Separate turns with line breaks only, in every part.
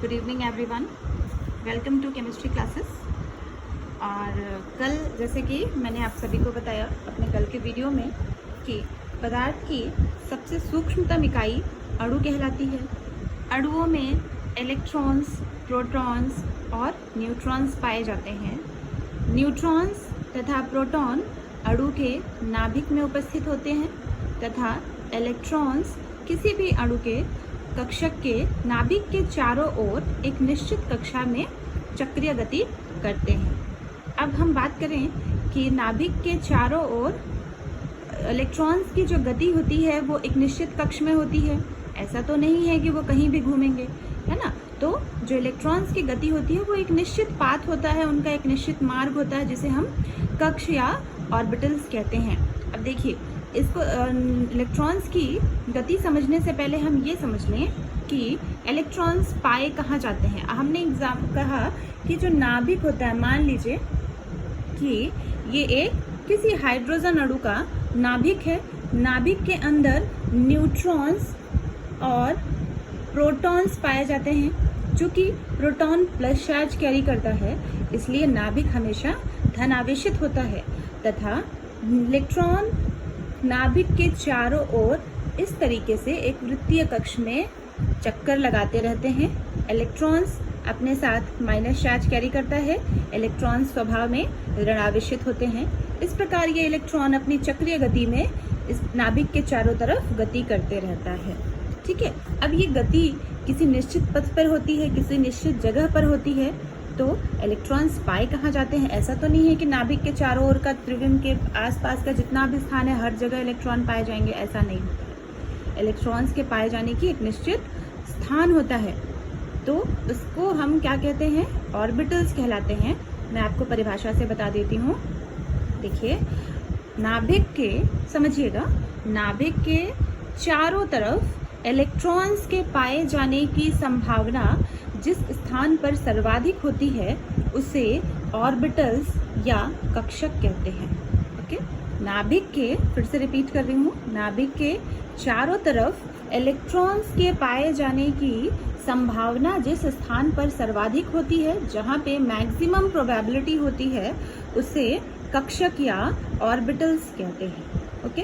Good evening everyone, welcome to chemistry classes. और कल जैसे कि मैंने आप सभी को बताया अपने कल के वीडियो में कि पदार्थ की सबसे सूक्ष्मतम इकाई अणु कहलाती है। अणुओं में इलेक्ट्रॉन्स, प्रोटॉन्स और न्यूट्रॉन्स पाए जाते हैं। न्यूट्रॉन्स तथा प्रोटॉन अणु के नाभिक में उपस्थित होते हैं तथा इलेक्ट्रॉन्स किसी भी अणु के कक्षक के नाभिक के चारों ओर एक निश्चित कक्षा में चक्रीय गति करते हैं। अब हम बात करें कि नाभिक के चारों ओर इलेक्ट्रॉन्स की जो गति होती है वो एक निश्चित कक्ष में होती है। ऐसा तो नहीं है कि वो कहीं भी घूमेंगे, है ना। तो जो इलेक्ट्रॉन्स की गति होती है वो एक निश्चित पाथ होता है, उनका एक निश्चित मार्ग होता है जिसे हम कक्ष या ऑर्बिटल्स कहते हैं। अब देखिए, इसको इलेक्ट्रॉन्स की गति समझने से पहले हम ये समझ लें कि इलेक्ट्रॉन्स पाए कहाँ जाते हैं। हमने कहा कि जो नाभिक होता है, मान लीजिए कि ये एक किसी हाइड्रोजन अणु का नाभिक है। नाभिक के अंदर न्यूट्रॉन्स और प्रोटॉन्स पाए जाते हैं। चूँकि प्रोटॉन प्लस चार्ज कैरी करता है इसलिए नाभिक हमेशा धनावेशित होता है तथा इलेक्ट्रॉन नाभिक के चारों ओर इस तरीके से एक वृत्तीय कक्ष में चक्कर लगाते रहते हैं। इलेक्ट्रॉन्स अपने साथ माइनस चार्ज कैरी करता है। इलेक्ट्रॉन्स स्वभाव में ऋणावेशित होते हैं। इस प्रकार ये इलेक्ट्रॉन अपनी चक्रीय गति में इस नाभिक के चारों तरफ गति करते रहता है। ठीक है। अब ये गति किसी निश्चित पथ पर होती है, किसी निश्चित जगह पर होती है। तो इलेक्ट्रॉन्स पाए कहाँ जाते हैं? ऐसा तो नहीं है कि नाभिक के चारों ओर का त्रिविम के आसपास का जितना भी स्थान है हर जगह इलेक्ट्रॉन पाए जाएंगे, ऐसा नहीं होता है। इलेक्ट्रॉन्स के पाए जाने की एक निश्चित स्थान होता है, तो उसको हम क्या कहते हैं? ऑर्बिटल्स कहलाते हैं। मैं आपको परिभाषा से बता देती हूँ। देखिए, नाभिक के, समझिएगा, नाभिक के चारों तरफ इलेक्ट्रॉन्स के पाए जाने की संभावना जिस स्थान पर सर्वाधिक होती है उसे ऑर्बिटल्स या कक्षक कहते हैं। ओके, नाभिक के, फिर से रिपीट कर रही हूँ, नाभिक के चारों तरफ इलेक्ट्रॉन्स के पाए जाने की संभावना जिस स्थान पर सर्वाधिक होती है, जहाँ पे मैक्सिमम प्रोबेबिलिटी होती है, उसे कक्षक या ऑर्बिटल्स कहते हैं। ओके,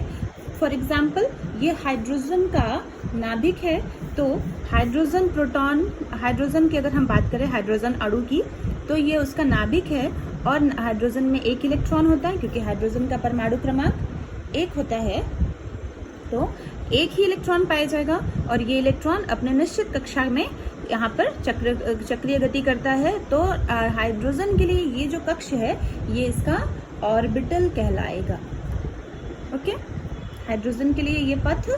फॉर एग्जाम्पल ये हाइड्रोजन का नाभिक है, तो हाइड्रोजन प्रोटॉन, हाइड्रोजन की अगर हम बात करें, हाइड्रोजन अणु की, तो ये उसका नाभिक है और हाइड्रोजन में एक इलेक्ट्रॉन होता है क्योंकि हाइड्रोजन का परमाणु क्रमांक 1 होता है। तो एक ही इलेक्ट्रॉन पाया जाएगा और ये इलेक्ट्रॉन अपने निश्चित कक्षा में यहाँ पर चक्रीय गति करता है। तो हाइड्रोजन के लिए ये जो कक्ष है ये इसका ऑर्बिटल कहलाएगा। ओके, हाइड्रोजन के लिए ये पथ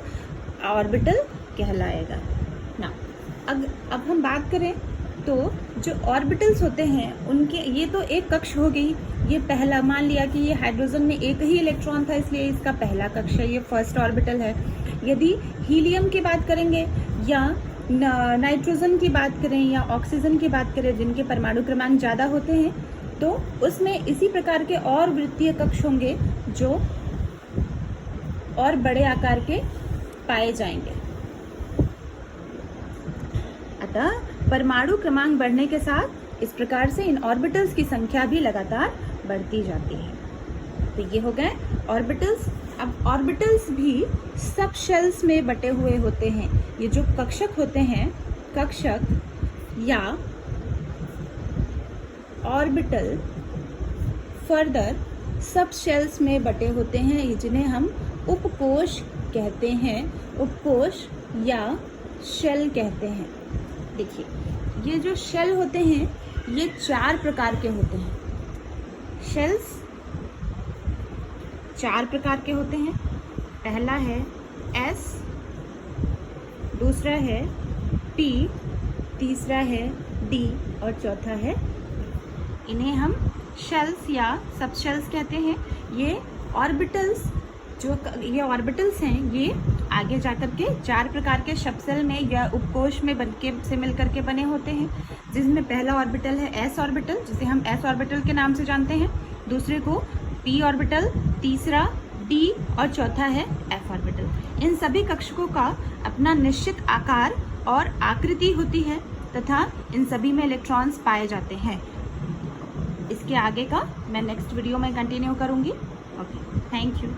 ऑर्बिटल कहलाएगा ना। अब हम बात करें तो जो ऑर्बिटल्स होते हैं उनके, ये तो एक कक्ष हो गई। ये पहला, मान लिया कि ये हाइड्रोजन में एक ही इलेक्ट्रॉन था इसलिए इसका पहला कक्ष है, ये फर्स्ट ऑर्बिटल है। यदि हीलियम की बात करेंगे या नाइट्रोजन की बात करें या ऑक्सीजन की बात करें जिनके परमाणु क्रमांक ज़्यादा होते हैं, तो उसमें इसी प्रकार के और वृत्तीय कक्ष होंगे जो और बड़े आकार के पाए जाएंगे। अतः परमाणु क्रमांक बढ़ने के साथ इस प्रकार से इन ऑर्बिटल्स की संख्या भी लगातार बढ़ती जाती है। तो ये हो गए ऑर्बिटल्स। अब ऑर्बिटल्स भी सब शेल्स में बटे हुए होते हैं। ये जो कक्षक होते हैं, कक्षक या ऑर्बिटल फर्दर सब शेल्स में बटे होते हैं, जिन्हें हम उपकोश कहते हैं, उपकोश या शेल कहते हैं। देखिए, ये जो शेल होते हैं ये 4 प्रकार के होते हैं। शेल्स 4 प्रकार के होते हैं। पहला है S, दूसरा है P, तीसरा है D और चौथा है। इन्हें हम शेल्स या सब शेल्स कहते हैं। ये ऑर्बिटल्स, जो ये ऑर्बिटल्स हैं, ये आगे जाकर के 4 प्रकार के सबसेल में या उपकोश में बनके से मिलकर के बने होते हैं, जिसमें पहला ऑर्बिटल है S ऑर्बिटल, जिसे हम S ऑर्बिटल के नाम से जानते हैं। दूसरे को P ऑर्बिटल, तीसरा D और चौथा है F ऑर्बिटल। इन सभी कक्षकों का अपना निश्चित आकार और आकृति होती है। तथा इन सभी में इलेक्ट्रॉन्स पाए जाते हैं। इसके आगे का मैं नेक्स्ट वीडियो में कंटिन्यू करूँगी। Okay, thank you.